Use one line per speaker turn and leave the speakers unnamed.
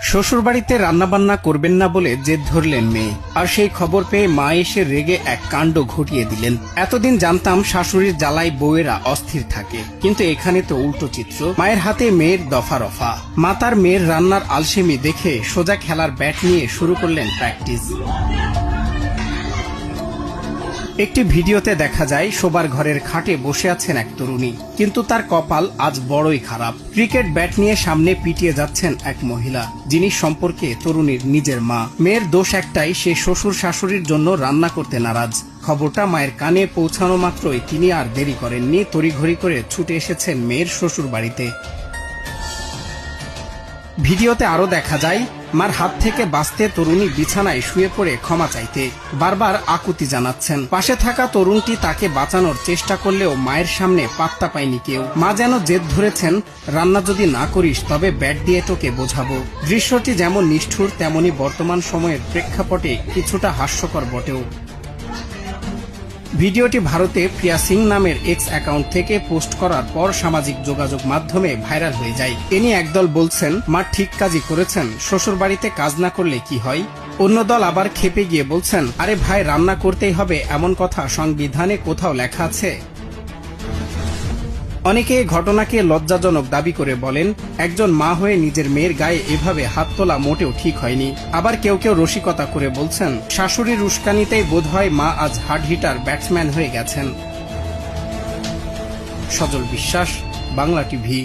শ্বশুরবাড়িতে রান্নাবান্না করবেন না বলে জেদ ধরলেন মেয়ে, আর সেই খবর পেয়ে মা এসে রেগে এক কাণ্ড ঘটিয়ে দিলেন। এতদিন জানতাম শাশুড়ির জ্বালায় বউয়েরা অস্থির থাকে, কিন্তু এখানে তো উল্টো চিত্র। মায়ের হাতে মেয়ের দফা রফা। মা তার মেয়ের রান্নার আলসেমি দেখে সোজা খেলার ব্যাট নিয়ে শুরু করলেন প্র্যাকটিস। একটি ভিডিওতে দেখা যায় শোবার ঘরের খাটে বসে আছেন এক তরুণী, কিন্তু তার কপাল আজ বড়ই খারাপ। ক্রিকেট ব্যাট নিয়ে সামনে পিটিয়ে যাচ্ছেন এক মহিলা, যিনি সম্পর্কে তরুণীর নিজের মা। মেয়ের দোষ একটাই, সে শ্বশুর শাশুড়ির জন্য রান্না করতে নারাজ। খবরটা মায়ের কানে পৌঁছানো মাত্রই তিনি আর দেরি করেননি, তড়িঘড়ি করে ছুটে এসেছেন মেয়ের শ্বশুর বাড়িতে। ভিডিওতে আরো দেখা যায় মার হাত থেকে বাঁচতে তরুণী বিছানায় শুয়ে পড়ে ক্ষমা চাইতে বারবার আকুতি জানাচ্ছেন। পাশে থাকা তরুণটি তাকে বাঁচানোর চেষ্টা করলেও মায়ের সামনে পাত্তা পায়নি কেউ। মা যেন জেদ ধরেছেন, রান্না যদি না করিস তবে ব্যাট দিয়ে তোকে বোঝাবো। দৃশ্যটি যেমন নিষ্ঠুর, তেমনি বর্তমান সময়ের প্রেক্ষাপটে কিছুটা হাস্যকর বটেও। ভিডিওটি ভারতে প্রিয়া সিং নামের এক্স অ্যাকাউন্ট থেকে পোস্ট করার পর সামাজিক যোগাযোগ মাধ্যমে ভাইরাল হয়ে যায়। এ নিয়ে একদল বলছেন, মা ঠিক কাজই করেছেন, শ্বশুর বাড়িতে কাজ না করলে কি হয়। অন্য দল আবার খেপে গিয়ে বলছেন, আরে ভাই, রান্না করতেই হবে এমন কথা সংবিধানে কোথাও লেখা আছে? অনেকে ঘটনাকে লজ্জাজনক দাবি করে বলেন, একজন মা হয়ে নিজের মেয়ের গায়ে এভাবে হাত তোলা মোটেও ঠিক হয়নি। আবার কেউ কেউ রসিকতা করে বলছেন, শাশুড়ির উস্কানিতেই বোধহয় মা আজ হার্ড হিটার ব্যাটসম্যান হয়ে গেছেন। সজল বিশ্বাস, বাংলা টিভি।